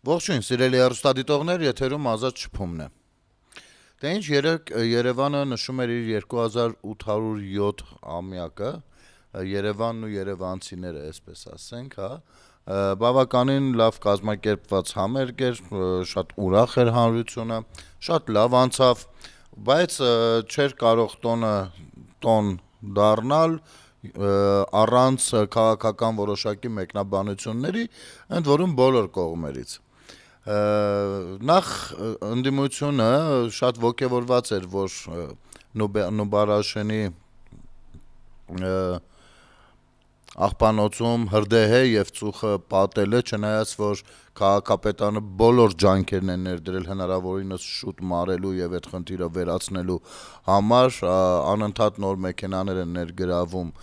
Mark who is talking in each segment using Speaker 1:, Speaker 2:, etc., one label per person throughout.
Speaker 1: Ողջույն, սիրելի հեռուստադիտողներ, եթերում ազատ շփումն է։ Դե ինչ երեք Երևանը նշում էր իր 2807 ամյակը, Երևանն ու երևանցիները, այսպես ասենք, հա։ Բավականին լավ կազմակերպված համերգ էր, շատ ուրախ էր հանրությունը, շատ լավ անցավ, բայց չէր կարող տոն դառնալ առանց քաղաքական որոշակի մեկնաբանությունների, ընդ որում բոլոր կողմերից։ Նախ ընդդիմությունը շատ ոգևորված էր, որ Նուբարաշենի աղբանոցում հրդեհ է եւ ծուխը պատել է, չնայած որ քաղաքապետարանը բոլոր ջանքերն են ներդրել հնարավորինս շուտ մարելու եւ այդ խնդիրը վերացնելու համար, անընդհատ նոր մեքենաներ են ներգրավում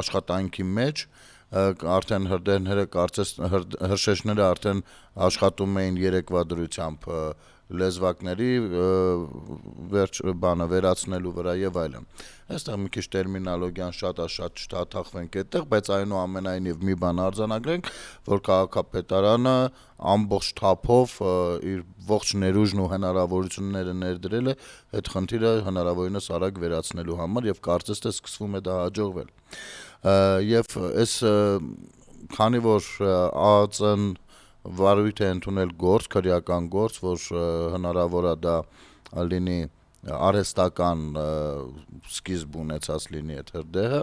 Speaker 1: աշխատանքի մեջ, արդեն հրդեհները կարծես հրշեջները արդեն աշխատում էին երեկվա դրությամբ լեզվակների վերացնելու վրա եւ այլն։ Այստեղ մի քիչ տերմինոլոգիան շատ չթաթախվենք այդտեղ, բայց այնուամենայնիվ մի բան արձանագրենք, որ քաղաքապետարանը ամբողջ թափով իր ողջ ներուժն ու հնարավորությունները ներդրել է այդ խնդիրը հնարավորինս արագ վերացնելու համար եւ կարծես թե սկսվում է դա հաջողվել։ Եվ այս քանի որ ԱԱԾ-ն վարույթ է ընդունել գործ, քրեական գործ, որ հնարավոր է դա լինի արհեստական սկիզբ ունեցած լինի այդ հրդեհը,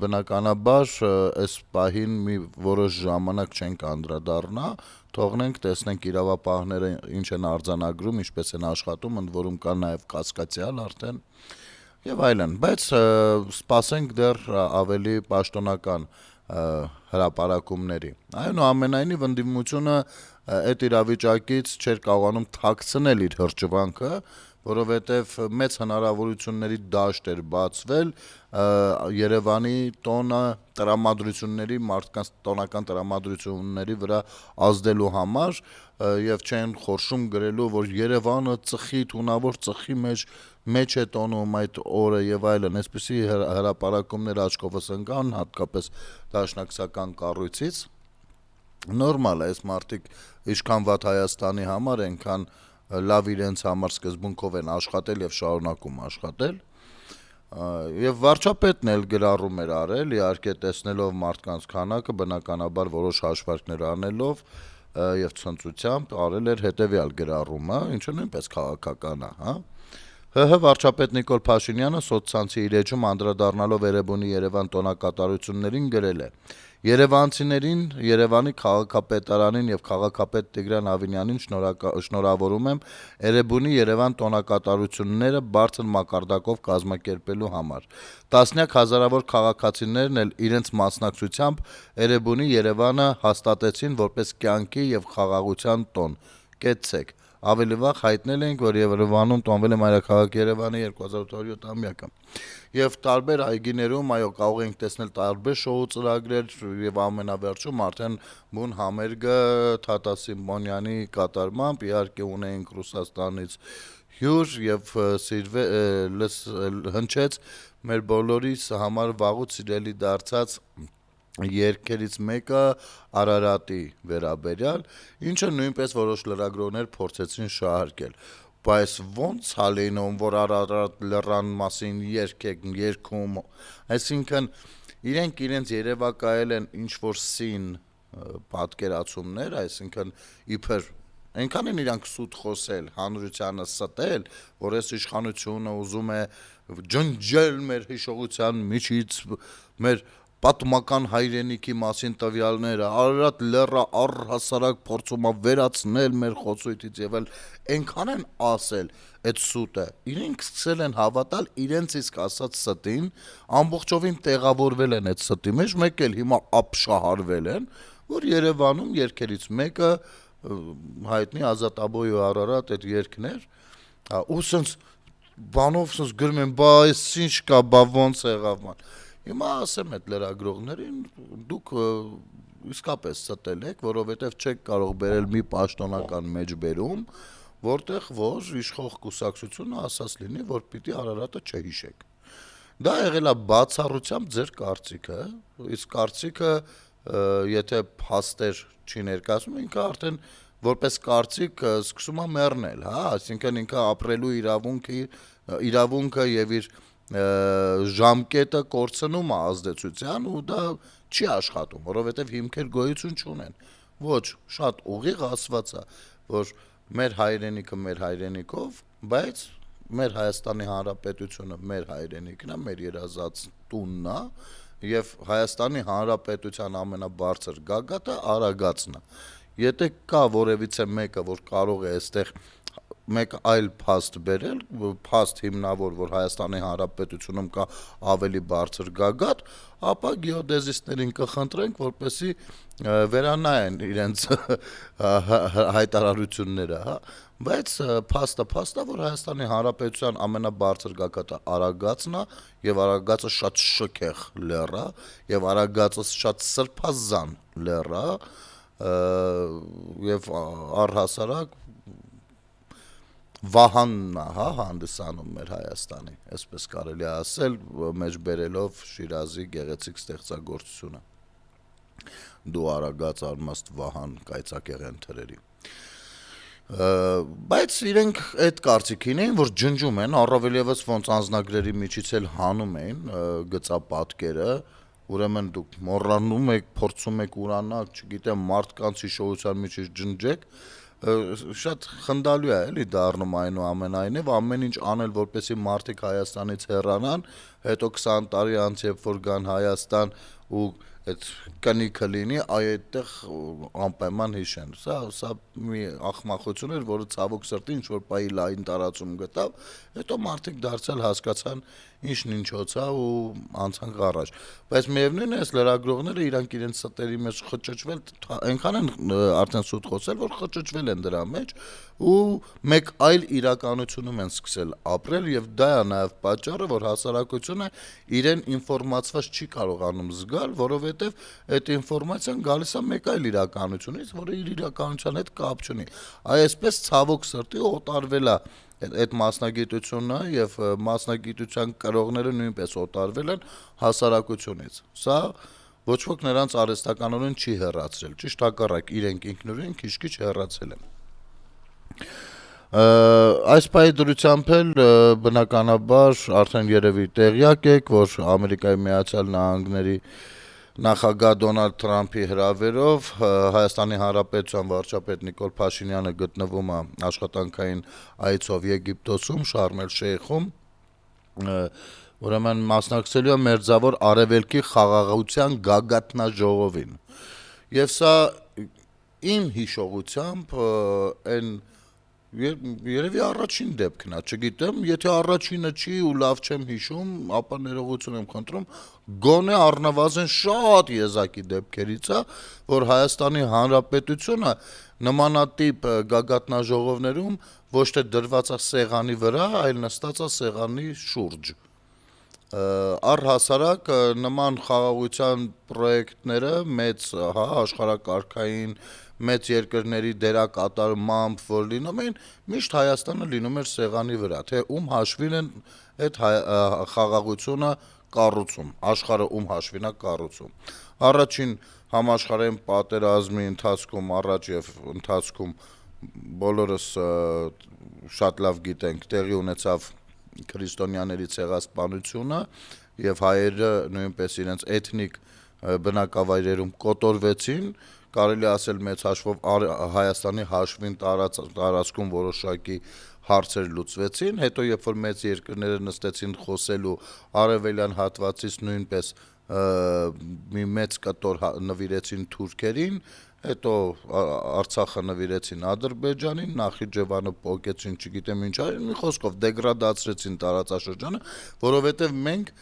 Speaker 1: բնականաբար այս պահին մի որոշ ժամանակ չենք անդրադառնա, թողնենք, տեսնենք իրավապահները ինչ են արձանագրում, ինչպես են աշխատում, ընդ որում կա նաև կասկածյալ արդեն եւ այլն, բայց սպասենք դեռ ավելի պաշտոնական հրապարակումների։ Այնուամենայնիվ ընդդիմությունը այդ իրավիճակից չէր կարողանում թաքցնել իր հրճվանքը, որովհետև մեծ հնարավորությունների դաշտ էր բացվել Երևանի տոնը տրամադրությունների, մարդկանց տոնական տրամադրությունների վրա ազդելու համար եւ չեն խորշում գրելու, որ Երևանը ծխի, թունավոր ծխի մեջ է տոնում այդ օրը եւ այլն, այսպիսի հրապարակումներ աչքովս ընկան, հատկապես դաշնակցական կառույցից։ Նորմալ է, այս մարդիկ ինչքան վատ Հայաստանի համար, այնքան լավ իրենց համար սկզբունքով են աշխատել եւ շարունակում աշխատել։ Եվ վարչապետն էլ գրառում էր արել, իհարկե տեսնելով մարդկանց քանակը, բնականաբար որոշ հաշվարկներ անելով եւ ցնծությամբ արել էր հետեւյալ գրառումը, ինչը նույնպես քաղաքական է, հա։ ՀՀ վարչապետ Նիկոլ Փաշինյանը սոցցանցի իր էջում անդրադառնալով Էրեբունի Երևան տոնակատարություններին գրել է. «Երևանցիներին, Երևանի քաղաքապետարանին եւ քաղաքապետ Տիգրան Ավինյանին շնորհավորում եմ Էրեբունի Երևան տոնակատարությունները բարձր մակարդակով կազմակերպելու համար։ Տասնյակ հազարավոր քաղաքացիներն էլ իրենց մասնակցությամբ Էրեբունի Երևանը հաստատեցին որպես կյանքի եւ խաղաղության տոն։ Կեցցեք։ Ավելի վաղ հայտնել էինք, որ Երևանում տոնվել է Մայրաքաղաք Երևանի 2807-ամյակը։ Եվ տարբեր այգիներում, այո, կարող ենք տեսնել տարբեր շոու ծրագրեր եւ ամենավերջում արդեն բուն համերգը Թաթա Սիմոնյանի կատարմամբ, իհարկե ունեինք Ռուսաստանից հյուր եւ հնչեց մեր բոլորիս համար վաղուց սիրելի դարձած երգերից մեկը Արարատի վերաբերյալ, ինչը նույնպես որոշ լրագրողներ փորձեցին շահարկել, բայց ոնց է լինում, որ Արարատ լեռան մասին երգում, այսինքն իրենք իրենց երևակայել են ինչ-որ սին պատկերացումներ, այսինքն իբր այնքան են իրանք սուտ խոսել, հանրությանը ստել, որ այս իշխանությունը ուզում է ջնջել մեր հիշողության միջից մեր պատմական հայրենիքի մասին տվյալները, Արարատ լեռը առհասարակ փորձում է վերացնել մեր խոցույթից եւ այլ, այնքան են ասել այդ սուտը, իրենք սկսել են հավատալ իրենց իսկ ասած ստին, ամբողջովին տեղավորվել են այդ ստի մեջ, մեկ էլ հիմա ապշահարվել են, որ Երևանում երգերից մեկը հայտնի Ազատաբոյ ու Արարատ այդ երգներ, ու սենց բանով սենց գրում են, բա այս ինչ կա, բա ոնց եղավ ման։ Հիմա ասեմ այդ լրագրողներին, դուք իսկապես ստել եք, որովհետև չեք կարող բերել մի պաշտոնական մեջբերում, որտեղ որ իշխող կուսակցությունը ասած լինի, որ պիտի Արարատը չհիշեք։ Դա եղել է բացառությամբ ձեր կարծիքը, իսկ կարծիքը եթե փաստեր չի ներկայացնում, ինքը արդեն որպես կարծիք սկսում է մեռնել, հա, այսինքն ինքը ապրելու իրավունքը եւ իր ժամկետը կորցնում է ազդեցության ու դա չի աշխատում, որովհետեւ հիմքեր գոյություն չունեն։ Ոչ, շատ ուղիղ ասված է, որ մեր հայրենիքը մեր հայրենիքով, բայց մեր Հայաստանի Հանրապետությունը մեր հայրենիքն է, մեր երազած տունն է, եւ Հայաստանի Հանրապետության ամենաբարձր գագաթը Արագածն է։ Եթե կա որևիցե մեկը, որ կարող է այստեղ մեկ այլ փաստ բերել, փաստ հիմնավոր, որ Հայաստանի Հանրապետությունում կա ավելի բարձր գագաթ, ապա գեոդեզիստներին կխնդրենք, որպեսզի վերանայեն իրենց հայտարարությունները, հա, բայց փաստը, որ Հայաստանի Հանրապետության ամենաբարձր գագաթը Արագածն է, եւ Արագածը շատ շքեղ լեռ է, եւ Արագածը շատ սրբազան լեռ է, եւ առհասարակ վահանն է, հա, հանդիսանում մեր Հայաստանի, այսպես կարելի է ասել, մեջ բերելով Շիրազի գեղեցիկ ստեղծագործությունը։ Դու Արագած արմաստ վահան կայծակեղեն թրերի։ Բայց իրենք այդ կարծիքին էին, որ ջնջում են, առավել եւս ոնց անձնագրերի միջից էլ հանում էին գծապատկերը, ուրեմն դուք մոռանում եք, փորձում եք ուրանալ, չգիտեմ, մարդկանց հիշողության միջից ջնջեք, շատ խնդալու է էլի դառնում այնուամենայնիվ ամեն ինչ անել, որպեսզի մարդիկ Հայաստանից հեռանան, հետո 20 տարի անց երբ որ գան Հայաստան ու այդ կնիքը լինի, այդտեղ անպայման հիշեն։ Սա մի ախմախություն էր, որը ցավոք սրտի ինչ որ պայի լայն տարածում գտավ, հետո մարդիկ դարձյալ հասկացան ինչն ինչոց է ու անցանք առաջ։ Բայց միևնույն է, այս լրագրողները իրանք իրենց ստերի մեջ խճճվել, այնքան են արդեն սուտ խոսել, որ խճճվել են դրա մեջ ու մեկ այլ իրականությունում են սկսել ապրել եւ դա է նաեւ պատճառը, որ հասարակությունը իրեն ինֆորմացված չի կարողանում զգալ, որովհետեւ այդ ինֆորմացիան գալիս է մեկ այլ իրականությունից, որը իր իրականության հետ կապ չունի։ Այսպես ցավոք սրտի օտարվել է այդ մասնագիտությունը եւ մասնագիտության կրողները նույնպես օտարվել են հասարակությունից։ Սա ոչ ոք նրանց արհեստականորեն չի հեռացրել, ճիշտ հակառակ իրենք ինքնուրույն քիչ-քիչ հեռացել են։ Այս պայի դրությամբ էլ բնականաբար արդեն երևի տեղյակ եք, որ Ամերիկայի Միացյալ Նահանգների նախագահ Դոնալդ Թրամփի հրավերով Հայաստանի Հանրապետության վարչապետ Նիկոլ Փաշինյանը գտնվում է աշխատանքային այցով Եգիպտոսում, Շարմ էլ Շեյխում, ուրեմն մասնակցելու է Մերձավոր Արևելքի խաղաղության գագաթնաժողովին։ Եվ սա իմ հիշողությամբ այն երևի առաջին դեպքն է, չգիտեմ, եթե առաջինը չի ու լավ չեմ հիշում, ապա ներողություն եմ խնդրում, գոնե առնվազն շատ եզակի դեպքերից է, որ Հայաստանի Հանրապետությունը նմանատիպ գագաթնաժողովներում ոչ թե դրված է սեղանի վրա, այլ նստած է սեղանի շուրջ։ Առհասարակ նման խաղաղության պրոյեկտները մեծ, հա, աշխարհակարգային մեծ երկրների դերակատարմամբ, որ լինում էին, միշտ Հայաստանը լինում էր սեղանի վրա, թե ում հաշվին են այդ խաղաղությունը կառուցում, աշխարհը ում հաշվին է կառուցում։ Առաջին համաշխարհային պատերազմի ընթացքում առաջ եւ ընթացքում բոլորս շատ լավ գիտենք, տեղի ունեցավ քրիստոնյաների ցեղասպանությունը եւ հայերը նույնպես իրենց էթնիկ բնակավայրերում կոտորվեցին, կարելի ասել մեծ հաշվով Հայաստանի հաշվին տարածքում որոշակի հարցեր լուծվեցին, հետո երբ որ մեծ երկրները նստեցին խոսելու արևելյան հատվածից նույնպես մի մեծ կտոր նվիրեցին թուրքերին, հետո Արցախը նվիրեցին Ադրբեջանին, Նախիջևանը պոկեցին, չգիտեմ ինչ, մի խոսքով դեգրադացրեցին տարածաշրջանը, որովհետեւ մենք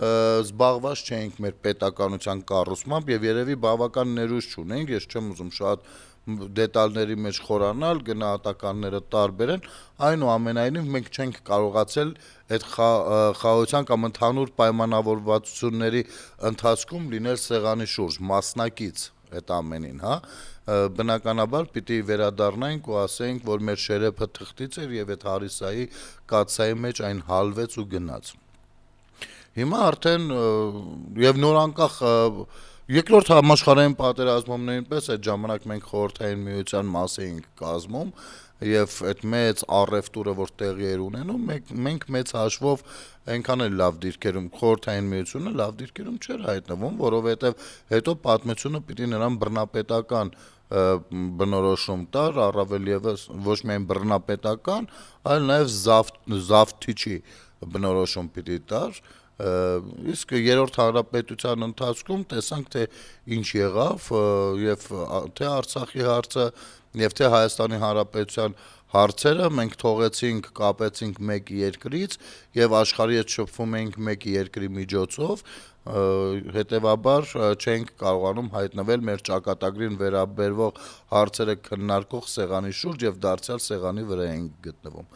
Speaker 1: զբաղված չէինք մեր պետականության կառուցմամբ եւ երևի բավական ներուժ չունենք, ես չեմ ուզում շատ դետալների մեջ խորանալ, գնահատականները տարբեր են, այնուամենայնիվ մենք չենք կարողացել այդ խաղաղության կամ ընդհանուր պայմանավորվածությունների ընթացքում լինել սեղանի շուրջ, մասնակից այդ ամենին, հա, բնականաբար պիտի վերադառնանք ու ասենք, որ մեր շերեփը թղթից էր եւ այդ հարիսայի կաթսայի մեջ այն հալվեց ու գնաց։ Հիմա արդեն եւ նոր անկախ Երկրորդ համաշխարհային պատերազմում նույնպես այդ ժամանակ մենք խորհրդային միության մաս էինք կազմում եւ այդ մեծ առևտուրը որ տեղի էր ունենում մենք մեծ հաշվով այնքան էլ լավ դիրքերում խորհրդային միությունը լավ դիրքերում չէր հայտնվում, որովհետեւ հետո պատմությունը պիտի նրան բռնապետական բնորոշում տար, առավել եւս ոչ միայն բռնապետական, այլ նաեւ զավթիչի բնորոշում պիտի տար, իսկ երրորդ հանրապետության ընթացքում տեսանք թե ինչ եղավ եւ թե Արցախի հարցը եւ թե Հայաստանի Հանրապետության հարցերը մենք թողեցինք, կապեցինք մեկ երկրից եւ աշխարհի հետ շփվում էինք մեկ երկրի միջոցով, հետեւաբար չենք կարողանում հայտնվել մեր ճակատագրին վերաբերվող հարցերը քննարկող սեղանի շուրջ եւ դարձյալ սեղանի վրա ենք գտնվում։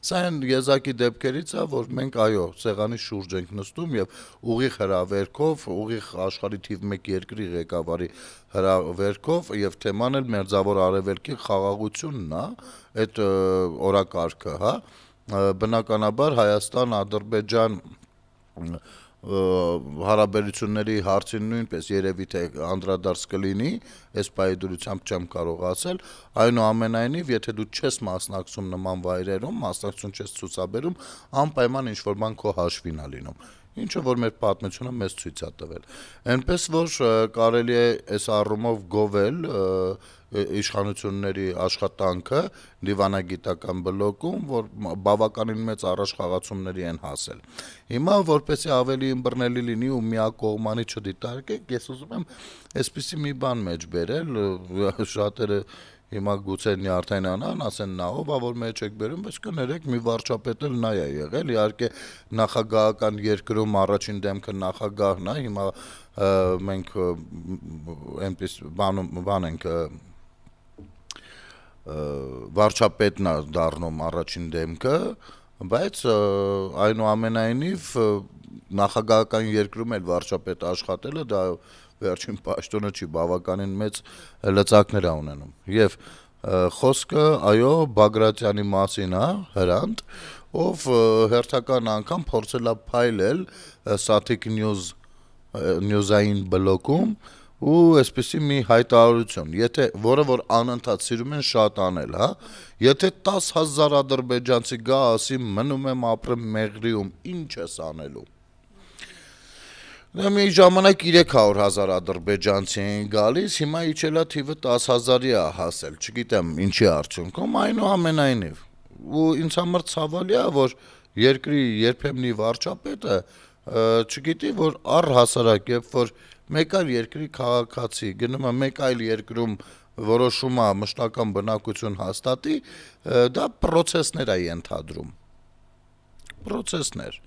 Speaker 1: Սա այն եզակի դեպքերից է, որ մենք այո, սեղանի շուրջ ենք նստում եւ ուղիղ հրավերքով, ուղիղ աշխարհի թիվ 1 երկրի ղեկավարի հրավերքով եւ թեման էլ Մերձավոր Արևելքի խաղաղությունն է, այդ օրակարգը, հա, բնականաբար Հայաստան, Ադրբեջան հարաբերությունների հարցին նույնպես երևի թե անդրադարձ կլինի, այս պայդրությամբ չեմ կարող ասել, այնուամենայնիվ, եթե դու չես մասնակցում նման վայրերում, մասնակցություն չես ցուցաբերում, անպայման ինչ-որ բան քո հաշվին է լինում, ինչը որ մեր պատմությունը մեզ ցույց է տվել։ Այնպես որ կարելի է այս առումով գովել իշխանությունների աշխատանքը դիվանագիտական բլոկում, որ բավականին մեծ առաջխաղացումների են հասել։ Հիմա որպեսզի ավելի ըմբռնելի լինի ու միակողմանի չդիտարկեք, ես ուզում եմ այսպիսի մի բան մեջ բերել, շատերը հիմա գուցե նյարդայնանան, ասեն նա ով է որ մեջ եք բերում, բայց կներեք մի վարչապետ էլ նա է եղել, իհարկե նախագահական երկրում առաջին դեմքը նախագահն է, հիմա մենք այնպես բան ենք վարչապետն է դառնում առաջին դեմքը, բայց այնուամենայնիվ նախագահական երկրում էլ վարչապետ աշխատելը դա վերջին պաշտոնը չի, բավականին մեծ լծակներ է ունենում։ Եվ խոսքը այո Բագրատյանի մասին է, Հրանտ, ով հերթական անգամ փորձել է փայլել Սաթիկ նյուզային բլոկում ու այսպեսի մի հայտարարություն, որը որ անընդհատ սիրում են շատ անել, հա, եթե 10,000 ադրբեջանցի գա ասի մնում եմ ապրեմ Մեղրիում, ինչ ես անելու։ Մի ժամանակ 300,000 ադրբեջանցի էին գալիս, հիմա իջելա թիվը 10,000-ի է հասել, չգիտեմ ինչի արդյունքում, այնուամենայնիվ։ Ու ինձ համար ցավալի է, որ երկրի երբեմնի վարչապետը չգիտի, որ առհասարակ, երբ որ մեկ այլ երկրի քաղաքացի գնում է մեկ այլ երկրում որոշում է մշտական բնակություն հաստատի, դա պրոցեսներ է ենթադրում։ Պրոցեսներ,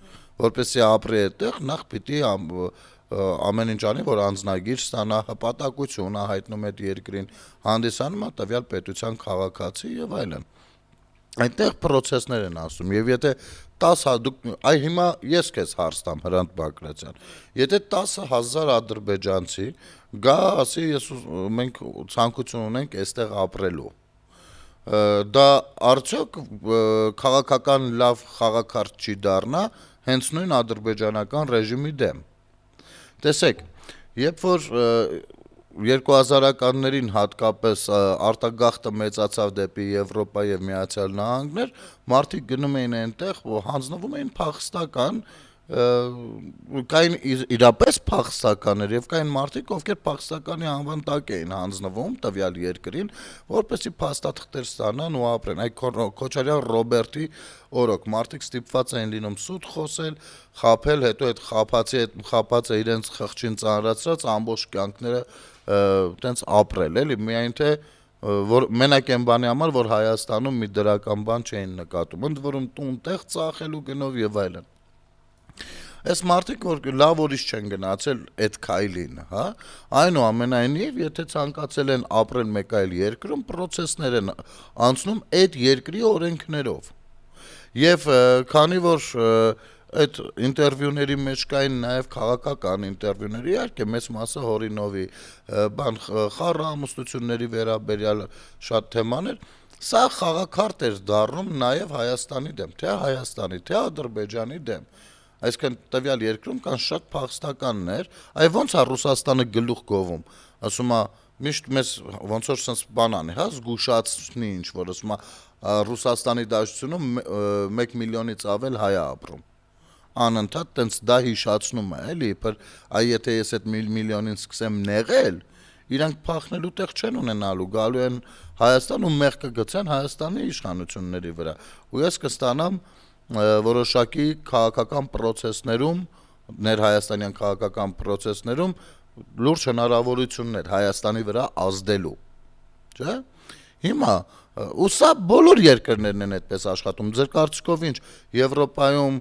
Speaker 1: որպեսզի ապրի այդտեղ, նախ պիտի ամեն ինչ անի, որ անձնագիր ստանա, հպատակություն է հայտնում այդ երկրին, հանդիսանում է տվյալ պետության քաղաքացի եւ այլն։ Այնտեղ պրոցեսներ են ասում եւ եթե 10 հիմա ես քեզ հարց տամ Հրանտ Բագրատյան, եթե 10,000 ադրբեջանցի գա ասի մենք ցանկություն ունենք այստեղ ապրելու, դա արդյոք քաղաքական լավ խաղակարգ չի դառնա հենց նույն ադրբեջանական ռեժիմի դեմ։ Տեսեք, երբ որ 2000-ականներին հատկապես արտագաղթը մեծացավ դեպի Եվրոպա եւ Միացյալ Նահանգներ, մարդիկ գնում էին այնտեղ, հանձնվում էին փախստական, կային իրապես փախստականներ եւ կային մարդիկ, ովքեր փախստականի անվան տակ էին հանձնվում տվյալ երկրին, որպեսզի փաստաթղթեր ստանան ու ապրեն։ Այդ Քոչարյան Ռոբերտի օրոք մարդիկ ստիպված էին լինում սուտ խոսել, խաբել, հետո այդ խաբածը իրենց խղճին ծանրացրած ամբողջ կյանքները տենց ապրել, էլի, միայն թե որ մենակ այն բանի համար, որ Հայաստանում մի դրական բան չէին նկատում, ընդ որում տուն-տեղ ծախելու գնով եւ այլն։ Այս մարդիկ որ լավ ուրիշ չեն գնացել այդ քայլին, հա, այնուամենայնիվ, եթե ցանկացել են ապրել մեկ այլ երկրում, պրոցեսներ են անցնում այդ երկրի օրենքներով։ Եվ քանի որ այդ ինտերվյուների մեջ կային նաև քաղաքական ինտերվյուներ, իհարկե մեծ մասը Հորինովի բան խառը վերաբերյալ շատ թեմաներ, սա խաղաքարտ էր դառնում նաև Հայաստանի դեմ, թե Հայաստանի, թե Ադրբեջանի դեմ։ Այսինքն տվյալ երկրում կան շատ փախստականներ, այ ոնց է Ռուսաստանը գլուխ գովում, ասում է միշտ մեզ ոնց որ sense բան անի, հա, զգուշացնի ինչ որ ասում է Ռուսաստանի Դաշնությունում 1 միլիոնից ավել հայ է ապրում։ Անընդհատ տենց դա հիշացնում է, էլի, իբր այ եթե ես այդ միլիոնին սկսեմ նեղել, իրանք փախնելու տեղ չեն ունենալու, գալու են Հայաստան ու մեղքը գցեն Հայաստանի իշխանությունների վրա։ Ու ես կստանամ որոշակի քաղաքական process-ներում, ներհայաստանյան քաղաքական process-ներում լուրջ հնարավորություններ Հայաստանի վրա ազդելու, չէ՞։ Հիմա ու սա բոլոր երկրներն են այդպես աշխատում։ Ձեր կարծիքով ինչ Եվրոպայում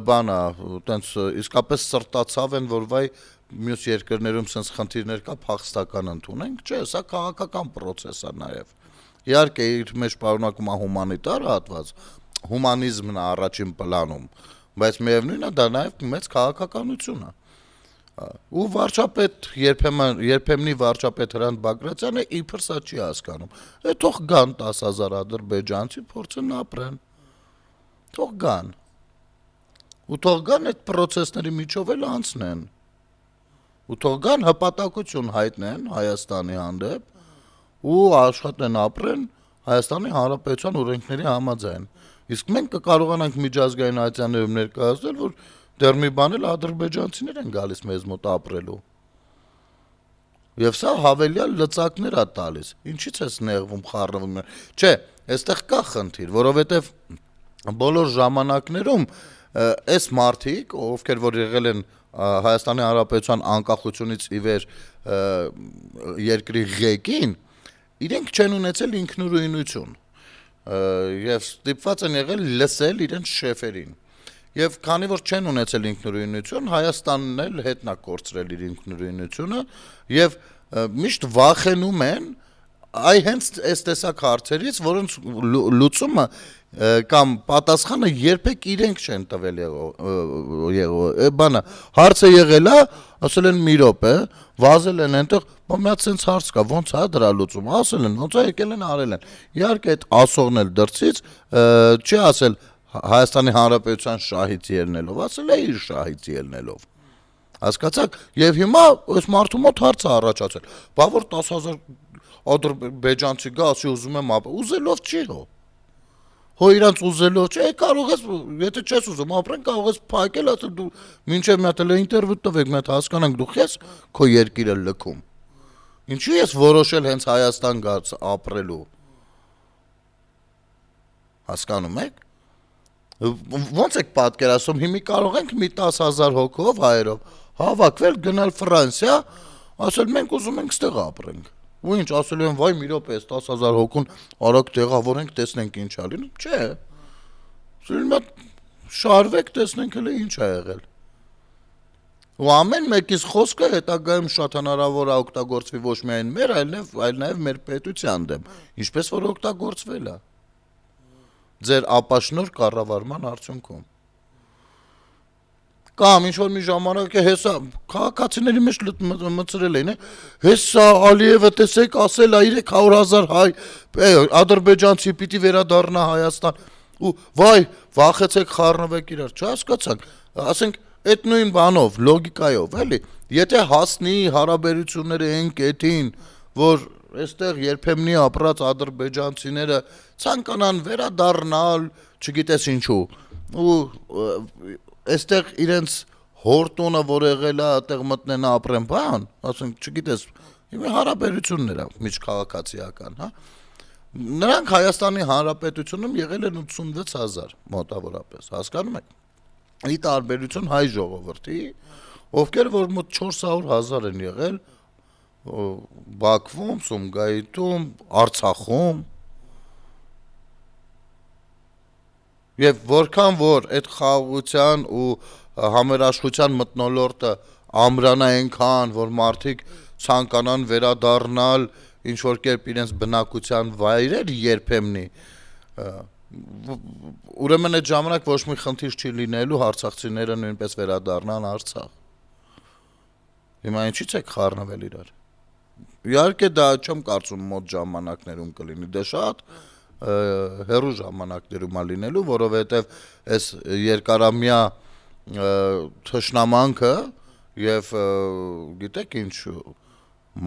Speaker 1: բանա, տենց իսկապես սրտացավ են, որ վայ մյուս երկրներում sense խնդիրներ կա, փախստական ընդունենք, չէ, սա քաղաքական process է նաև։ Իհարկե իր մեջ պարունակում է հումանիտար հատված, հումանիզմն է առաջին պլանում, բայց միևնույնն է դա նաև մեծ քաղաքականություն է։ Ու վարչապետ երբեմնի վարչապետ Հրանտ Բագրատյանը իբր սա չի հասկանում։ Թող գան 10,000 ադրբեջանցի փորձեն ապրեն։ Թող գան։ Ու թող գան այդ process-ների միջով էլ անցնեն։ Ու թող գան հպատակություն հայտնեն Հայաստանի հանդեպ ու աշխատեն ապրեն Հայաստանի Հանրապետության օրենքների համաձայն։ Իսկ մենք կկարողանանք միջազգային այցաններում ներկայացնել, որ դեռ մի բան էլ ադրբեջանցիներ են գալիս մեզ մոտ ապրելու։ Եվ սա հավելյալ լծակներ է տալիս։ Ինչից ես նեղվում, խառնվում։ Չէ, այստեղ կա խնդիր, որովհետև բոլոր ժամանակներում այս մարդիկ, ովքեր որ եղել են Հայաստանի Հանրապետության անկախությունից ի վեր երկրի ղեկին, իրենք չեն ունեցել ինքնուրույնություն եւ ստիպված են եղել լսել իրենց շեֆերին։ Եվ քանի որ չեն ունեցել ինքնուրույնություն, Հայաստանն էլ հետն է կորցրել իր ինքնուրույնությունը եւ միշտ վախենում են այ հենց այս տեսակ հարցերից, որոնց լուծումը կամ պատասխանը երբեք իրենք չեն տվել բանը հարցը եղել է, ասել են մի րոպե, վազել են այնտեղ, մի հատ sense հարց կա, ոնց է դրա լուծումը, ասել են, ոնց է եկել են արել են։ Իհարկե այդ ասողն էլ դրցից չի ասել Հայաստանի Հանրապետության շահից ելնելով, ասել է իր շահից ելնելով։ Հասկացաք, եւ հիմա այս մարդու մոտ հարց է առաջացել։ Բա որ 10,000 ադրբեջանցի գա, ասի ուզում եմ ապրել, ուզելով չի հո։ Հո իրանց ուզելով չէ, կարող ես, եթե չես ուզում ապրեն, կարող ես փակել, ասել դու մինչեւ մի հատ էլ ինտերվյու տվեք, մի հատ հասկանանք դու ես քո երկիրը լքում։ Ինչու ես որոշել հենց Հայաստան գաց ապրելու։ Հասկանում եք։ Ոնց եք պատկերացնում, հիմի կարող ենք մի 10,000 հոգով հայերով հավաքվել, գնալ Ֆրանսիա, ասել մենք ուզում ենք ստեղ ապրենք։ Ու ինչ ասել են, վայ մի րոպե, 10,000 հոգուն արագ տեղավորենք, տեսնենք ինչ ա լինում։ Չէ։ Սույն շարվեք, տեսնենք հələ ինչ ա եղել։ Ու ամեն մեկից խոսքը հետագայում շատ հնարավոր է օգտագործվի ոչ միայն մեր, այլ նաև մեր պետության դեմ, ինչպես որ օգտագործվել է ձեր ապաշնոր կառավարման արդյունքում։ Կամ ինչ որ մի ժամանակ է հեսա քաղաքացիների մեջ մտցրել էին, հեսա Ալիևը տեսեք ասել է 300,000 հայ ադրբեջանցի պիտի վերադառնա Հայաստան ու վայ վախեցեք խառնվեք իրար, չհասկացանք, ասենք այդ նույն բանով, լոգիկայով, էլի, եթե հասնի հարաբերությունները այն կետին, որ այստեղ երբեմնի ապրած ադրբեջանցիները ցանկանան վերադառնալ, չգիտես ինչու, ու այստեղ իրենց հորտոնը որ եղել է, այդտեղ մտնեն ապրեն, բան, ասենք, չգիտես, հիմա հարաբերություններ է միջքաղաքացիական, հա։ Նրանք Հայաստանի Հանրապետությունում եղել են 86,000 մոտավորապես, հասկանում եք։ Ի տարբերություն հայ ժողովրդի, ովքեր որ մոտ 400,000 են եղել Բաքվում, Սումգայիթում, Արցախում։ Եվ որքան որ այդ խաղաղության ու համերաշխության մթնոլորտը ամրանա այնքան, որ մարդիկ ցանկանան վերադառնալ ինչ որ կերպ իրենց բնակության վայրեր երբեմնի, ուրեմն այդ ժամանակ ոչ մի խնդիր չի լինելու արցախցիները նույնպես վերադառնան Արցախ։ Հիմա ինչի՞ց եք խառնվել իրար։ Իհարկե դա չեմ կարծում մոտ ժամանակներում կլինի, դե շատ հեռու ժամանակներում է լինելու, որովհետև այս երկարամյա թշնամանքը եւ գիտեք ինչ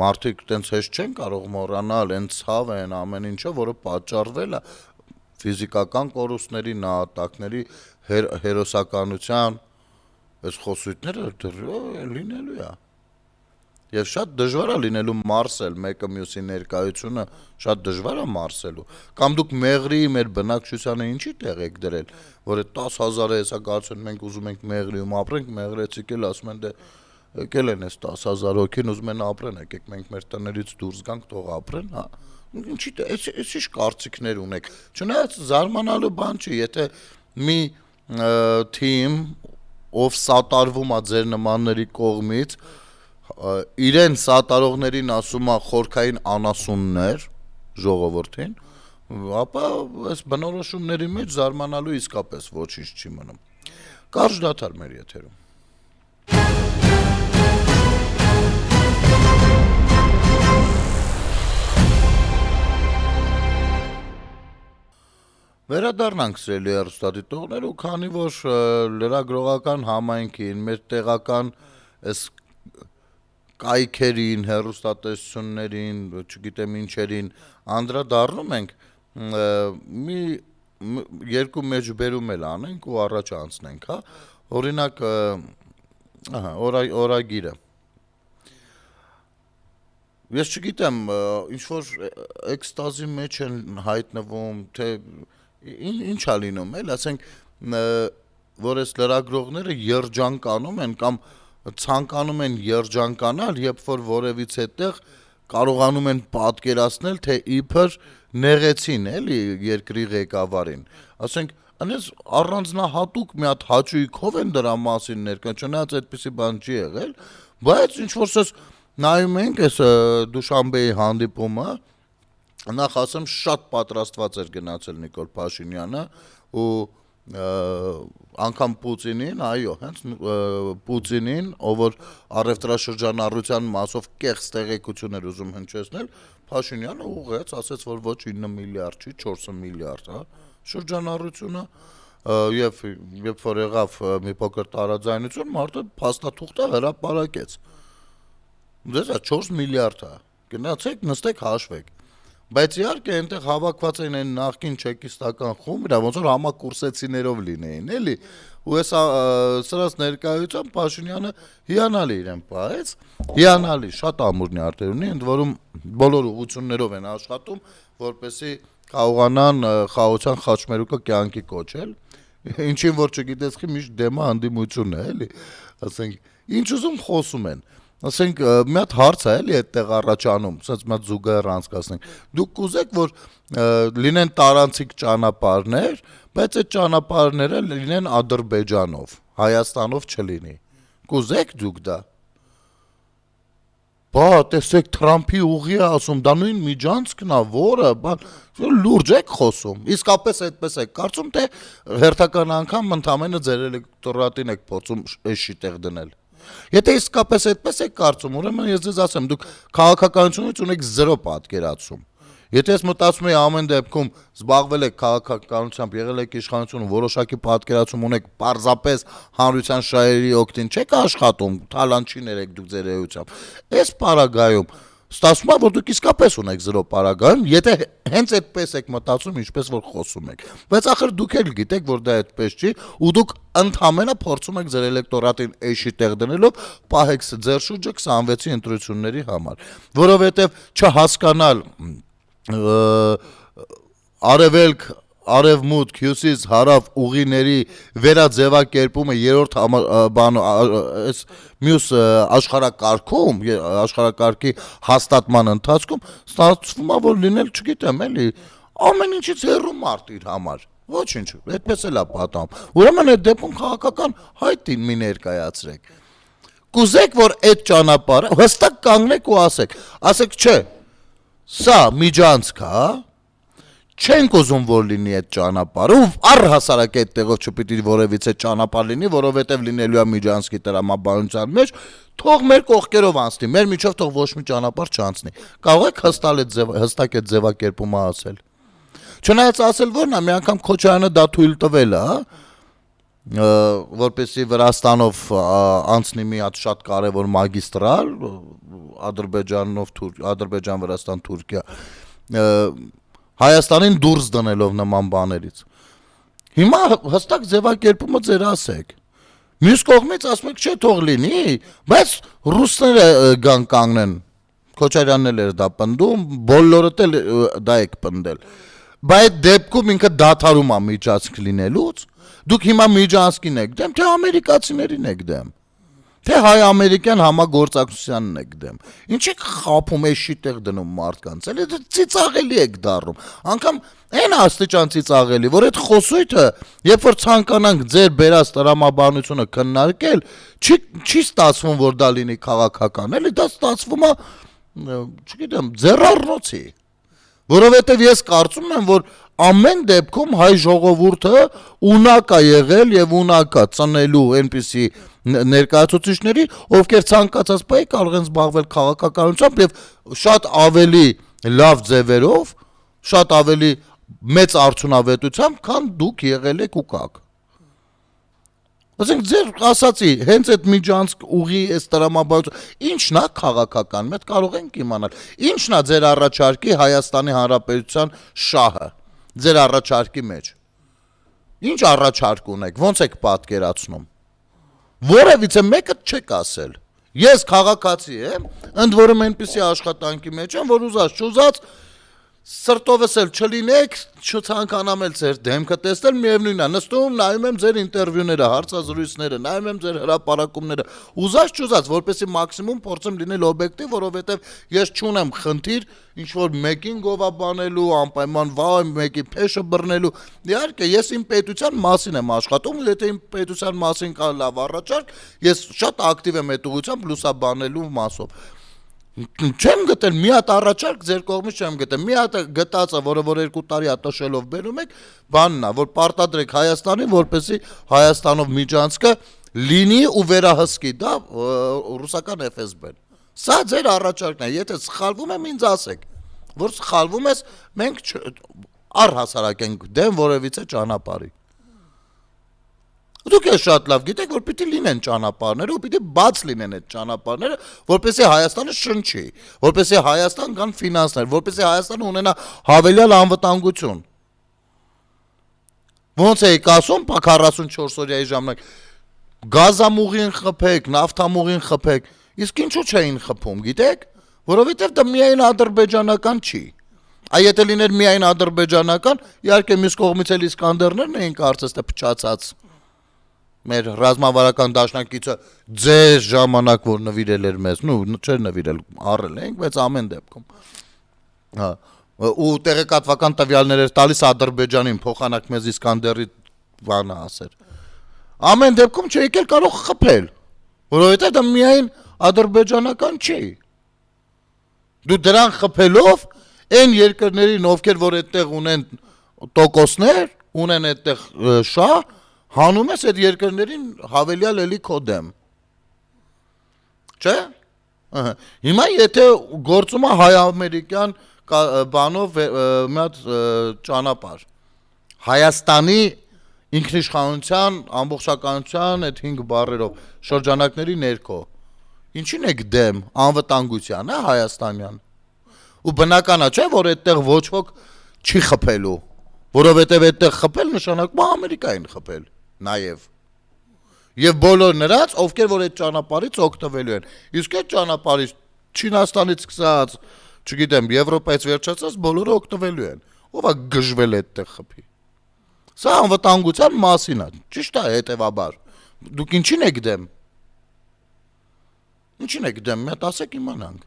Speaker 1: մարդիկ տենց հեշտ չեն կարող մոռանալ այն ցավը, այն ամեն ինչը, որը պատճառվել է ֆիզիկական կորուստների, նահատակների, հերոսականության, այս խոսույթները լինելու է։ Եվ շատ դժվար է լինելու մարսել մեկը մյուսի ներկայությունը, շատ դժվար է մարսելու։ Կամ դուք Մեղրիի մեր բնակչությանը ինչի տեղ եք դրել, որ այդ 10,000-ը հեսա կարծում մենք ուզում ենք Մեղրիում ապրենք, մեղրեցիք էլ ասում են դե եկել են այս 10,000 հոգին ուզում են ապրեն, եկեք մենք մեր տներից դուրս գանք, թող ապրեն, հա։ Ինչի՞ էս ինչ կարծիքներ ունեք։ Չնայած զարմանալու բան չի, եթե մի թիմ ով սատարվում է ձեր նմանների կողմից իրեն սատարողներին ասում է խորքային անասուններ ժողովրդին, ապա այս բնորոշումների մեջ զարմանալու իսկապես ոչինչ չի մնում։ Կարճ դադար մեր եթերում։ Վերադառնանք սիրելի հեռուստադիտողներ ու քանի որ լրագրողական համայնքին, մեր տեղական այս կայքերին, հեռուստատեսություններին, չգիտեմ ինչերին անդրադառնում ենք, մի երկու մեջբերում էլ անենք ու առաջ անցնենք, հա։ Օրինակ, օրագիրը։ Ես չգիտեմ, ինչ-որ էքստազի մեջ են հայտնվում, թե ինչ է լինում, էլ, ասենք, որ այս լրագրողները երջանկանում են կամ ցանկանում են երջանկանալ, երբ որ որևիցե տեղ կարողանում են պատկերացնել, թե իբր նեղեցին, էլի, երկրի ղեկավարին։ Ասենք, անես առանձնահատուկ մի հատ հաճույքով են դրա մասին ներկա, չնայած այդպիսի բան չի եղել, բայց ինչ-որ սես նայում ենք այս Դուշանբեի հանդիպումը, նախ ասեմ շատ պատրաստված էր գնացել Նիկոլ Փաշինյանը ու անգամ Պուտինին, այո, հենց Պուտինին, ով որ առևտրաշրջանառության մասով կեղծ տեղեկություններ ուզում հնչեցնել, Փաշինյանը ուղղեց, ասեց, որ ոչ 9 միլիարդ չի, 4 միլիարդ, հա, շրջանառությունը եւ երբ որ եղավ մի փոքր տարաձայնություն, մարդը փաստաթուղթը հրապարակեց։ Դες 4 միլիարդ է, գնացեք, նստեք, հաշվեք։ Բայց իհարկե այնտեղ հավաքված են այն նախկին չեկիստական խումբը, ոնց որ համակուրսեցիներով լինեին, էլի։ Ու այս սրած ներկայությամբ Փաշինյանը հիանալի իրեն պահեց, հիանալի, շատ ամուրնի արտեր ունի, ընդ որում բոլոր ուղղություններով են աշխատում, որպեսզի կարողանան խաղաղության խաչմերուկը կյանքի կոչել, ինչին որ չգիտես խի միշտ դեմը հանդիմություն է, էլի։ Ասենք, ինչ ուզում խոսում են։ Ասենք, մի հատ հարց է, էլի, այդտեղ առաջանում, ասած մի հատ զուգահեռ անցկացնենք։ Դուք կուզեք, որ լինեն տարանցիկ ճանապարհներ, բայց այդ ճանապարհները լինեն Ադրբեջանով, Հայաստանով չլինի։ Կուզեք դուք դա։ Բա, տեսեք, Թրամփի ուղի է ասում, դա նույն միջանցքն է, որը, լուրջ եք խոսում։ Իսկապես այդպես եք կարծում, թե հերթական անգամ ընդամենը ձեր էլեկտորատին եք փորձում էշի տեղ դնել։ Եթե իսկապես այդպես եք կարծում, ուրեմն ես ձեզ ասեմ, դուք քաղաքականությունից ունեք 0 պատկերացում։ Եթե ես մտածում եմ ամեն դեպքում զբաղվել եք քաղաքականությամբ, եղել եք իշխանություն, որոշակի պատկերացում ունեք, պարզապես հանրության շահերի օգտին չեք աշխատում, թալանչիներ եք դուք ձեր էությամբ։ Այս պարագայում ստացվում է, որ դուք իսկապես ունեք 0 պարագայում, եթե հենց այդպես եք մտածում, ինչպես որ խոսում եք։ Բայց ախր դուք էլ գիտեք, որ դա այդպես չի, ու դուք ընդհանրապես փորձում եք ձեր էլեկտորատին էշի տեղ դնելով պահեք ձեր շուրջը 26-ի ընտրությունների համար, որովհետև չհասկանալ արևելք, արևմուտք, հյուսիս, հարավ ուղիների վերաձևակերպումը երրորդ այս մյուս աշխարհակարգում, աշխարհակարգի հաստատման ընթացքում ստացվում է, որ լինել, չգիտեմ, էլի, ամեն ինչից հեռու մարդ իր համար։ Ոչինչ, այդպես էլ է պատահում։ Ուրեմն այդ դեպքում քաղաքական հայտ մի ներկայացրեք։ Կուզեք, որ այդ ճանապարհը հստակ կանգնեք ու ասեք, չէ, սա միջանցք է, չենք ուզում որ լինի այդ ճանապարհը, ու առհասարակ այդ տեղով չպիտի որևիցե ճանապարհ լինի, որովհետև լինելու է միջանցքի տրամաբանության մեջ, թող մեր կողքերով անցնի, մեր միջով թող ոչ մի ճանապարհ չանցնի։ Կարող եք հստակ այդ ձևակերպումը ասել։ Չնայած ասել որն է, մի անգամ Քոչարյանը դա թույլ տվել է, հա։ որպեսզի Վրաստանով անցնի մի հատ շատ կարևոր մագիստրալ Ադրբեջան-Վրաստան-Թուրքիա Հայաստանին դուրս դնելով նման բաներից։ Հիմա հստակ ձևակերպումը ձեր ասեք։ Մյուս կողմից ասում եք չէ թող լինի, բայց ռուսները գան կանգնեն։ Քոչարյանն էլ դա պնդում, բոլորդ էլ դա եք պնդել։ Բայց դեպքում ինքը դադարում է միջանցք լինելուց, դուք հիմա միջանցքին եք դեմ, թե ամերիկացիներին եք դեմ։ Թե հայ-ամերիկյան համագործակցությանն եք դեմ։ Ինչ եք խափում էշի տեղ դնում մարդկանց, էլի ծիծաղելի եք դառնում։ Անկամ այն աստիճան ծիծաղելի, որ այդ խոսույթը, երբ որ ցանկանանք ձեր բերած տրամաբանությունը քննարկել, չի ստացվում, որ դա լինի քաղաքական, էլի դա ստացվում է, չգիտեմ, ձեռառնոցի։ Որովհետև ես կարծում եմ, որ ամեն դեպքում հայ ժողովուրդը ունակ է եղել եւ ունակ է ծնելու այնպիսի ներկայացուցիչների, ովքեր ցանկացած բայի կարող են զբաղվել քաղաքականությամբ եւ շատ ավելի լավ ձևերով, շատ ավելի մեծ արդյունավետությամբ, քան դուք եղել եք ու կաք։ Ասենք ձեր ասացի, հենց այդ միջանցք ուղի այս տրամաբանությունը ինչն է քաղաքական, մենք կարող ենք իմանալ։ Ինչն է ձեր առաջարկի Հայաստանի Հանրապետության շահը, ձեր առաջարկի մեջ։ Ինչ առաջարկ ունեք, ոնց եք պատկերացնում։ Որևիցե մեկը չեք ասել։ Ես քաղաքացի եմ, ընդ որում այնպիսի աշխատանքի մեջ եմ, որ ուզած չուզած սրտովս էլ չլինեք, չցանկանամ էլ ձեր դեմքը տեսնել, միևնույնն է, նստում նայում եմ ձեր ինտերվյուները, հարցազրույցները, նայում եմ ձեր հրապարակումները, ուզած չուզած, որպեսզի մաքսիմում փորձեմ լինել օբյեկտիվ, որովհետև ես չունեմ խնդիր ինչ որ մեկին գովաբանելու, անպայման վայ մեկի փեշը բռնելու։ Իհարկե, ես իմ պետության մասին եմ աշխատում, եթե իմ պետության մասին կա լավ առաջարկ, ես շատ ակտիվ եմ այդ ուղղությամբ լուսաբանելու մասով։ Չեմ գտել մի հատ առաջարկ ձեր կողմից չեմ գտել։ Մի հատ գտածը, որը որ 2 տարի ատաշելով բերում եք, բանն է, որ պարտադրեք Հայաստանին, որպեսզի Հայաստանով միջանցքը լինի ու վերահսկի դա ռուսական FSB-ն։ Սա ձեր առաջարկն է, եթե սխալվում եմ ինձ ասեք, որ սխալվում ես, մենք առհասարակ ենք դեմ որևիցե ճանապարհի։ Դուք էլ շատ լավ գիտեք, որ պիտի լինեն ճանապարհները ու պիտի բաց լինեն այդ ճանապարհները, որպեսզի Հայաստանը շնչի, որպեսզի Հայաստան կան ֆինանսներ, որպեսզի Հայաստանը ունենա հավելյալ անվտանգություն։ Ոնց եք ասում, 44 օրյայի ժամանակ գազամուղին խփեք, նավթամուղին խփեք, իսկ ինչու չէին խփում, գիտեք, որովհետև դա միայն ադրբեջանական չի։ Եթե լիներ միայն ադրբեջանական, իհարկե մյուս կողմից էլ Իսկանդերներն էին կարծես թե փչացած։ Մեր ռազմավարական դաշնակիցը ձեր ժամանակ որ նվիրել էր մեզ, չէր նվիրել, առել ենք, բայց ամեն դեպքում։ Հա, ու տեղեկատվական տվյալներ էր տալիս Ադրբեջանին, փոխանակ մեզ Իսկանդերի բանը ասեր։ Ամեն դեպքում չէ եկել կարող խփել, որովհետև դա միայն ադրբեջանական չի։ Դու դրան խփելով այն երկրներին, ովքեր որ այդտեղ ունեն տոկոսներ, ունեն այդտեղ շահ, հանում ես այդ երկրներին հավելյալ էլի քո դեմ։ Չէ՞։ Հիմա եթե գործում է հայ-ամերիկյան բանով մի հատ ճանապարհ, Հայաստանի ինքնիշխանության, ամբողջականության այդ 5 բառերով շրջանակների ներքո, ինչին եք դեմ անվտանգության, հայաստանյան։ Ու բնական է, չէ՞, որ այդտեղ ոչ ոք չի խփելու, որովհետև այդտեղ խփել նշանակում է Ամերիկային խփել։ Նաև եւ բոլոր նրանց, ովքեր որ այդ ճանապարհից օգտվելու են։ Իսկ այդ ճանապարհից Չինաստանից սկսած, չգիտեմ, Եվրոպայից վերջացած բոլորը օգտվելու են։ Ով է գժվել այդտեղ խփի։ Սա անվտանգության մասին է, ճիշտ է, հետեւաբար։ Դուք ինչին եք դեմ։ Ինչին եք դեմ, մի հատ ասեք իմանանք։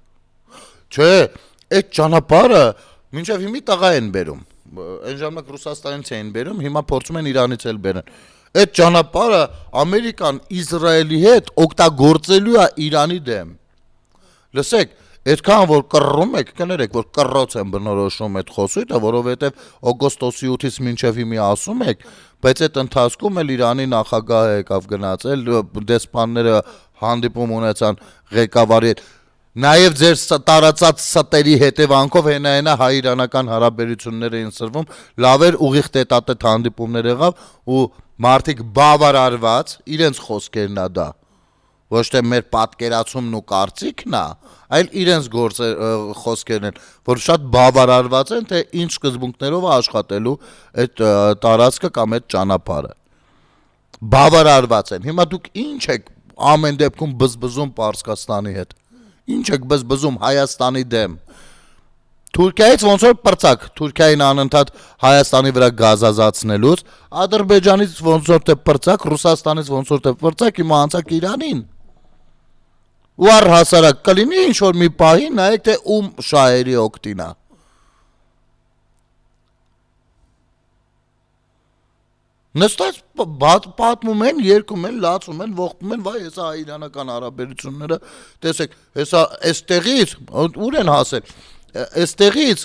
Speaker 1: Չէ, այդ ճանապարհը մինչև հիմի տղա են բերում։ Այն ժամանակ Ռուսաստանից էին բերում, հիմա փորձում են Իրանից էլ բերեն։ Այդ ճանապարհը Ամերիկան Իսրայելի հետ օգտագործելու է Իրանի դեմ։ Լսեք, այդքան որ կռռում եք, կներեք, որ կռռոց են բնորոշում այդ խոսույթը, որովհետև օգոստոսի 8-ից մինչև հիմի ասում եք, բայց այդ ընթացքում էլ Իրանի նախագահը եկավ գնացել, դեսպանները հանդիպում ունեցան ղեկավարի հետ։ Նաև ձեր տարածած ստերի հետևանքով հենա հայ-իրանական հարաբերություններ էին սրվում, լավ էր ուղիղ տետատետ հանդիպումներ եղավ ու մարդիկ բավարարված, իրենց խոսքերն է դա, ոչ թե մեր պատկերացումն ու կարծիքն է, այլ իրենց խոսքերն են, որ շատ բավարարված են, թե ինչ սկզբունքներով է աշխատելու այդ տարածքը կամ այդ ճանապարհը։ Բավարարված են։ Հիմա դուք ինչ եք ամեն դեպքում բզբզում Պարսկաստանի հետ։ Ինչ եք բզբզում Հայաստանի դեմ։ Թուրքիայից ոնց որ պրծակ, Թուրքիային անընդհատ Հայաստանի վրա գազազացնելուց, Ադրբեջանից ոնց որ թե պրծակ, Ռուսաստանից ոնց որ թե պրծակ, հիմա անցակ Իրանին։ Ու առհասարակ կլինի ինչ որ մի պահի նայեք թե ում շահերի օգտին է։ Նստած պատմում են, երգում են, լացում են, ողբում են, վայ, հեսա հայ-իրանական հարաբերությունները, տեսեք, հեսա այստեղից, ուր են հասել, այստեղից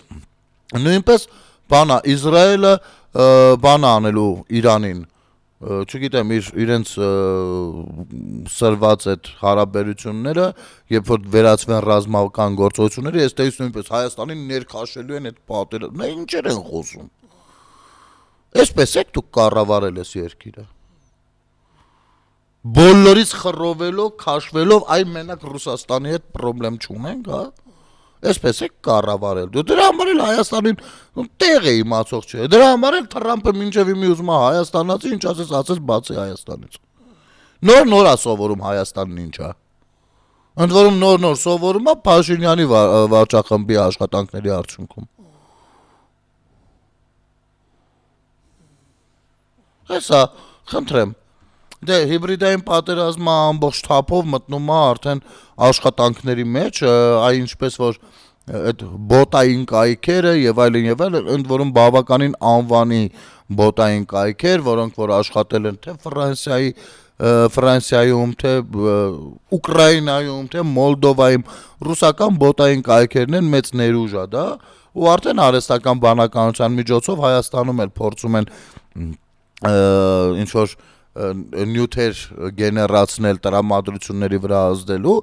Speaker 1: նույնպես բանա, Իսրայելը բանա անելու Իրանին, չգիտեմ, իրենց սրված այդ հարաբերությունները, երբ որ վերածվեն ռազմական գործողությունների, այստեղից նույնպես Հայաստանին ներքաշելու են այդ պատերը, նա ինչեր են խոսում։ Այսպես եք դուք կառավարել ես երկիրը։ Բոլորից խռովելով, քաշվելով, այ մենակ Ռուսաստանի հետ խնդրեմ չունենք, հա։ Այսպես եք կառավարել։ Դրա համար էլ Հայաստանին տեղ է իմացող չէ։ Դրա համար էլ Թրամփը մինչև իմի ուզում է Հայաստանացի ինչ ասես բացի Հայաստանից։ Նոր է սովորում Հայաստանն ինչա։ Ընդ որում նոր սովորում է Փաշինյանի վարչախմբի աշխատանքների արդյունքում։ Հեսա, խնդրեմ, դե հիբրիդային պատերազմը ամբողջ թափով մտնում է արդեն աշխատանքների մեջ, այ ինչպես որ այդ բոտային կայքերը եւ այլն, ընդ որում բավականին անվանի բոտային կայքեր, որոնք որ աշխատել են թե Ֆրանսիայում, թե Ուկրաինայում, թե Մոլդովայում, ռուսական բոտային կայքերն են, մեծ ներուժ է դա, ու արդեն արհեստական բանականության միջոցով Հայաստանում էլ փորձում են ինչ որ նյութեր գեներացնել տրամադրությունների վրա ազդելու,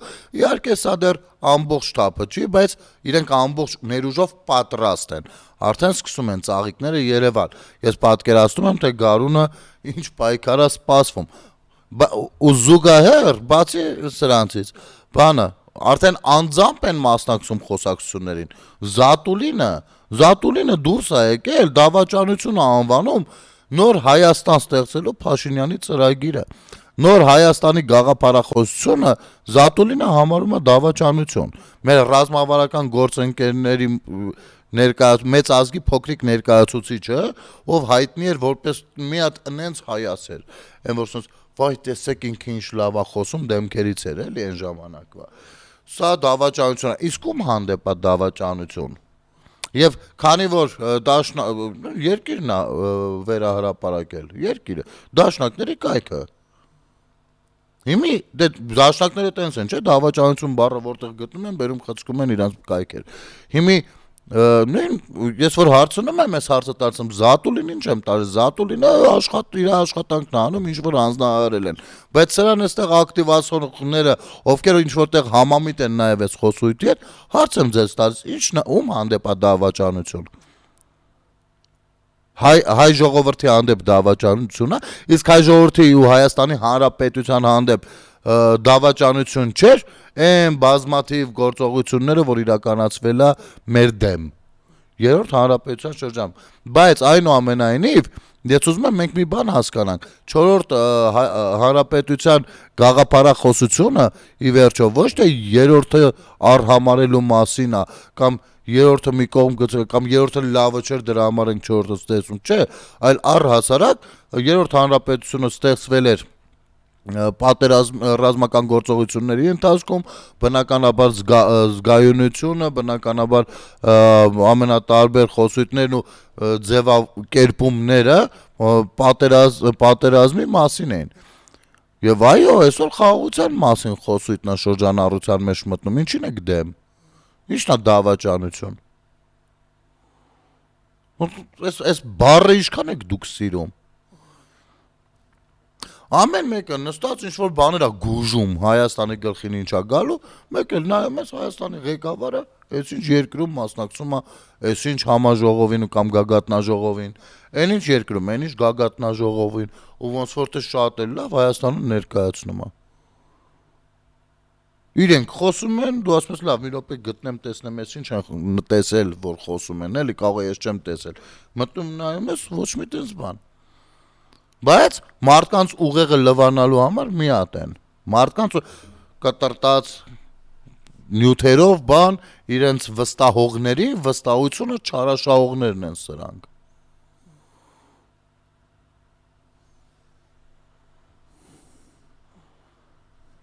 Speaker 1: իհարկե սա դեռ ամբողջ թափը չի, բայց իրենք ամբողջ ներուժով պատրաստ են, արդեն սկսում են ծաղիկները երևալ, ես պատկերացնում եմ, թե գարունը ինչ պայքար է սպասվում, ու զուգահեռ, բացի սրանցից, բանը, արդեն անձամբ են մասնակցում խոսակցություններին, Զատուլինը դուրս է եկել, դավաճանություն անվանում, նոր Հայաստան ստեղծելու Փաշինյանի ծրագիրը, նոր Հայաստանի գաղափարախոսությունը Զատուլինը համարում է դավաճանություն, մեր ռազմավարական գործընկերների մեծ ազգի փոքրիկ ներկայացուցիչը, ով հայտնի էր որպես մի հատ նենց հայասեր, այն որ ասես, վայ տեսեք ինքը ինչ լավ է խոսում, դեմքերից էր էլի այն ժամանակվա, սա դավաճանություն է, իսկ ում հանդեպ է դավաճանություն։ Եվ քանի որ երկիրն է վերահրապարակել, երկիրը, դաշնակների կայքը։ Հիմի դաշնակները տենց են, չէ, դավաճանություն բառը որտեղ գտնում են, բերում խցկում են իրանց կայքեր։ Հիմի ես որ հարցնում եմ, ես հարցը տալցում, Զատուլին ինչ եմ տալիս, Զատուլինը իր աշխատանքն անում, ինչ որ հանձնարարել են, բայց սրան այստեղ ակտիվացողները, ովքեր ինչ որտեղ համամիտ են նաև այս խոսույթի հետ, հարց եմ ձեզ տալիս, ինչն է, ում հանդեպ է դավաճանություն։ Հայ ժողովրդի հանդեպ դավաճանություն է, իսկ հայ ժողովրդի ու Հայաստանի Հանրապետության հանդեպ դավաճանություն չէր, այն բազմաթիվ գործողությունները, որ իրականացվել է մեր դեմ, երրորդ հանրապետության շրջանում, բայց այնուամենայնիվ, ես ուզում եմ մենք մի բան հասկանանք, չորրորդ հանրապետության գաղափարախոսությունը ի վերջո ոչ թե երրորդը արհամարելու մասին է, կամ երրորդը մի կողմ գցել, կամ երրորդը լավը չէր, դրա համար ենք չորրորդը ստեղծում, չէ, այլ առհասարակ երրորդ հանրապետությունը ստեղծվել էր ռազմական գործողությունների ընթացքում, բնականաբար զգայունությունը, բնականաբար ամենատարբեր խոսույթներն ու ձևակերպումները պատերազմի մասին էին։ Եվ այո, այսօր խաղաղության մասին խոսույթն է շրջանառության մեջ մտնում, ինչին եք դեմ, ինչն է դավաճանություն, այս բառը ինչքան եք դուք սիրում։ Ամեն մեկը նստած ինչ որ բաներ է գուժում Հայաստանի գլխին ինչա գալու, մեկ էլ նայում ես Հայաստանի ղեկավարը, այս ինչ երկրում մասնակցում է, այս ինչ համաժողովին կամ գագաթնաժողովին, այն ինչ երկրում, այն ինչ գագաթնաժողովին, ու ոնց որ թե շատ էլ լավ Հայաստանում ներկայացնում է։ Իրենք խոսում են, դու ասում ես լավ, մի րոպե գտնեմ, տեսնեմ, ես ինչ են տեսել, որ խոսում են, էլի կարող է ես չեմ տեսել։ Մտնում նայում ես, ոչ մի տես բան։ Բայց մարդկանց ուղեղը լվանալու համար մի հատ են։ Մարդկանց կտրտած նյութերով բան իրենց վստահողների վստահությունը չարաշահողներն են սրանք։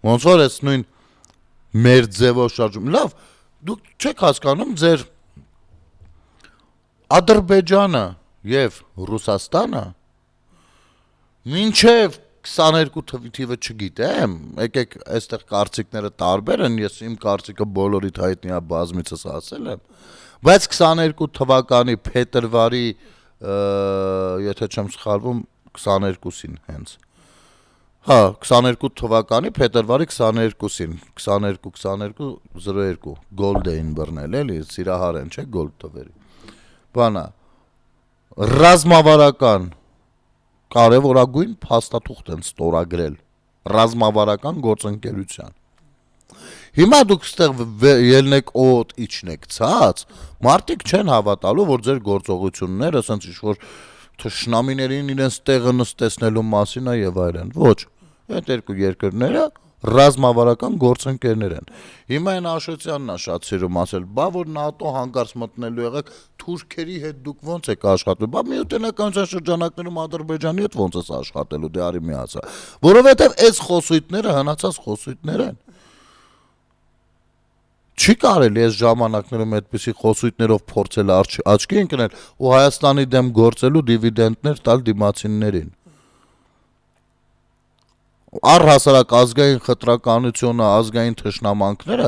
Speaker 1: Ոնց որ ես նույն մեր ձևով շարժում։ Լավ, դուք չեք հասկանում ձեր Ադրբեջանը եւ Ռուսաստանը մինչեւ 22 թիվը չգիտեմ, եկեք այստեղ կարծիքները տարբեր են, ես իմ կարծիքը բոլորիդ հայտնի է բազմիցս ասել եմ, բայց 22 թվականի փետրվարի, եթե չեմ սխալվում, 22-ին հենց։ Հա, 22 թվականի փետրվարի 22-ին, 22-22-02 գոլդ էին բռնել, էլի, սիրահար են, չէ, գոլդ տվերի։ Բանա, ռազմավարական կարևորագույն փաստաթուղթ են ստորագրել ռազմավարական գործընկերության։ Հիմա դուք ստեղ ելնեք օդ իջնեք ցած, մարդիկ չեն հավատալու, որ ձեր գործողությունները ասենց ինչ-որ թշնամիներին իրենց տեղը նստեցնելու մասին է եւ այլն։ Ոչ, այդ երկու երկրները ռազմավարական գործընկերներ են։ Հիմա այն Աշոտյանն է շատ սիրում ասել, բա որ ՆԱՏՕ հանկարծ մտնելու եղեք, թուրքերի հետ դուք ոնց եք աշխատելու։ Բա միութենականության շրջանակներում Ադրբեջանի հետ ոնց ես աշխատելու, դե արի միացա։ Որովհետեւ այս խոսույթները հնացած խոսույթներ են։ Չի կարելի այս ժամանակներում այդպիսի խոսույթներով փորձել աչքի ընկնել ու Հայաստանի դեմ գործելու դիվիդենդներ տալ դիմացիններին։ Առհասարակ ազգային խտրականությունը, ազգային թշնամանքները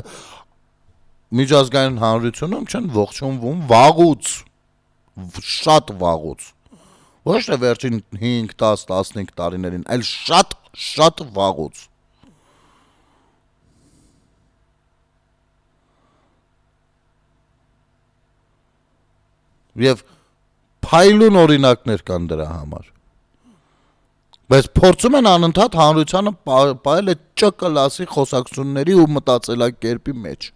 Speaker 1: միջազգային հանրությունում չեն ողջունվում վաղուց, շատ վաղուց։ Ոչ թե վերջին 5, 10, 15 տարիներին, այլ շատ վաղուց։ Եվ փայլուն օրինակներ կան դրա համար։ Բայց փորձում են անընդհատ հանրությանը պահել այդ ճկլասի խոսակցությունների ու մտածելակերպի մեջ։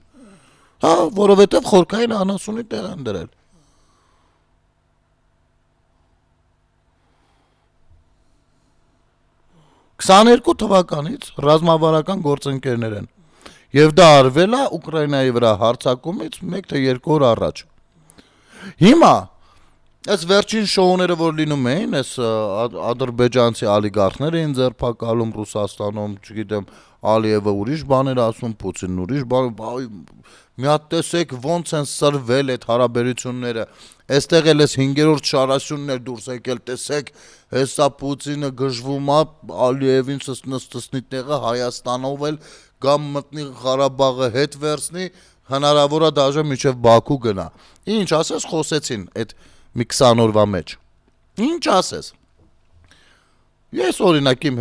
Speaker 1: Հա, որովհետև խորքային անասունի տեղ են դրել։ «22 թվականից ռազմավարական գործընկերներ են։ Եվ դա արվել է Ուկրաինայի վրա հարձակումից 1 թե 2 օր առաջ։ Հիմա այս վերջին շոուները, որ լինում էին, այս ադրբեջանցի ալիգարխներ էին ձերբակալում Ռուսաստանում, չգիտեմ, Ալիևը ուրիշ բաներ ասում, Պուտինն ուրիշ բան, մի հատ տեսեք ոնց են սրվել այդ հարաբերությունները։ Այստեղ էլ էս 5-րդ շարասյունն էլ դուրս եկել, տեսեք, հեսա Պուտինը գժվում է, Ալիևին նստի տեղը Հայաստանով էլ կամ մտնի Ղարաբաղը հետ վերցնի, հնարավոր է դաժե մինչև Բաքու գնա։ Ինչ ասես խոսեցին այդ մի 20 օրվա մեջ։ Ինչ ասես։ Ես օրինակ իմ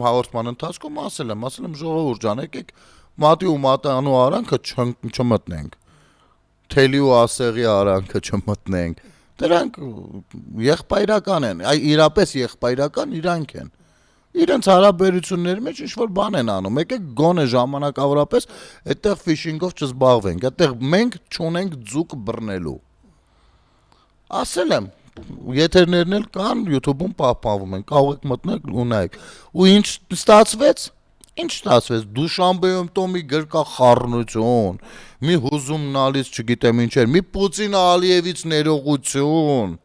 Speaker 1: հաղորդման ընթացքում ասել եմ ժողովուրդ ջան, եկեք մատի ու մատանու արանքը չմտնենք։ Թելի ու ասեղի արանքը չմտնենք։ Դրանք եղբայրական են, իրապես եղբայրական իրանք են։ Իրենց հարաբերությունների մեջ ինչ-որ բան են անում, եկեք գոնե ժամանակավորապես այդտեղ ֆիշինգով չզբաղվենք, այդտեղ մենք չունենք ձուկ բռնելու։ Ասել եմ, եթերներն էլ կան, YouTube-ում պահպանվում են, կարող եք մտնել ու նայեք։ Ու ինչ ստացվեց։ Դուշանբեում տո մի գրկախառնություն, մի հուզումնալից չգիտեմ ինչեր, մի Պուտին Ալիևից ներողություն։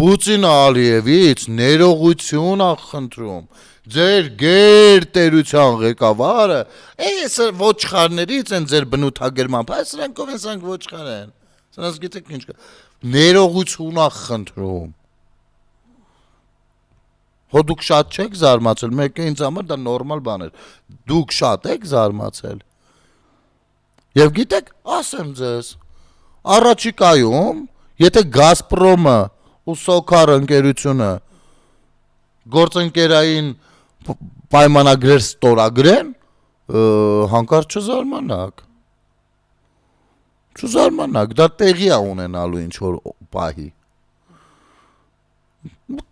Speaker 1: Պուտին Ալիևից ներողություն ա խնդրում։ Ձեր գերտերության ղեկավարը, այս ոչխարներից են ձեր բնութագրմամբ, այս սրանքով են սրանք ոչխար են։ Սրանց գիտեք ինչ կա։ Ներողություն ա խնդրում։ Հո դուք շատ չեք զարմացել, մեկը ինձ համար դա նորմալ բան էր։ Դուք շատ եք զարմացել։ Եվ գիտեք, ասեմ ձեզ, առաջիկայում, եթե Գազպրոմը ու Սոքար ընկերությունը գործընկերային պայմանագրեր ստորագրեն, հանկարծ չզարմանաք, դա տեղի է ունենալու ինչ-որ պահի,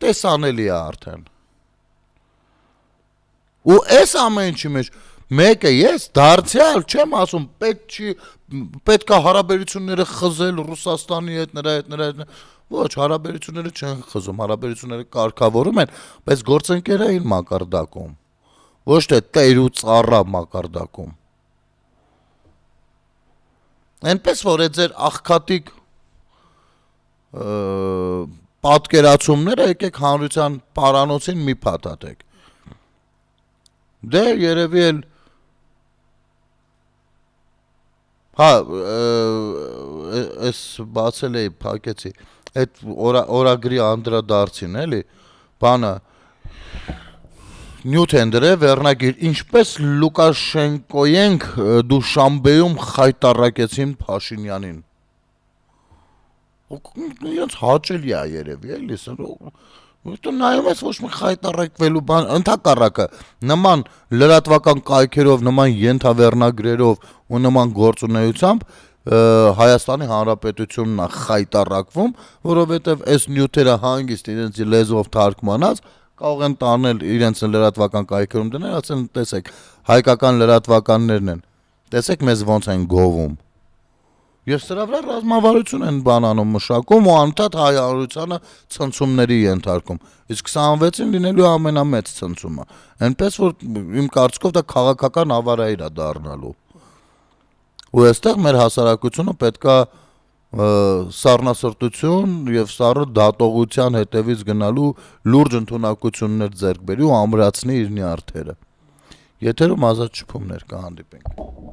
Speaker 1: տեսանելի է արդեն, ու այս ամեն ինչի մեջ, մեկը ես դարձյալ չեմ ասում, պետք է հարաբերությունները խզել Ռուսաստանի հետ, նրա հետ, ոչ, հարաբերությունները չեն խզում, հարաբերությունները կարգավորում են, բայց գործընկերային մակարդակում, ոչ թե տեր ու ծառա մակարդակում, այնպես որ է ձեր աղքատիկ պատկերացումները եկեք հանրության պարանոցին մի փաթաթեք, դե երևի էլ այս բացել էի, փակեցի, այդ օրագրի անդրադարձին էլի, բանը նյութ են դրել վերնագիր, ինչպես Լուկաշենկոյենք Դուշանբեում խայտառակեցին Փաշինյանին, իրենց հաճելի է երևի էլի, Դու նայում ես ոչ մի խայտառակվելու բան, ընդհակառակը նման լրատվական կայքերով, նման ենթավերնագրերով ու նման գործունեությամբ Հայաստանի Հանրապետությունն է խայտառակվում, որովհետև այս նյութերը հանգիստ իրենց լեզվով թարգմանած կարող են տանել իրենց լրատվական կայքերում դնել, ասեն տեսեք, հայկական լրատվականներն են, տեսեք մեզ ոնց են գովում։ Եվ սրա վրա ռազմավարություն են բանանում մշակում ու անդադ հայ հանրությանը ցնցումների ենթարկում։ Իսկ 26-ին լինելու ամենամեծ ցնցումը։ Այնպես որ իմ կարծիքով դա քաղաքական ավարայր է դառնալու։ Ու այստեղ մեր հասարակությունը պետքա սառնասրտություն եւ սառը դատողության հետևից գնալու լուրջ ընդունակություններ ձեռք բերի ու ամրացնի իր նյարդերը։ Եթերում Ազատ շփումներ կհանդիպենք։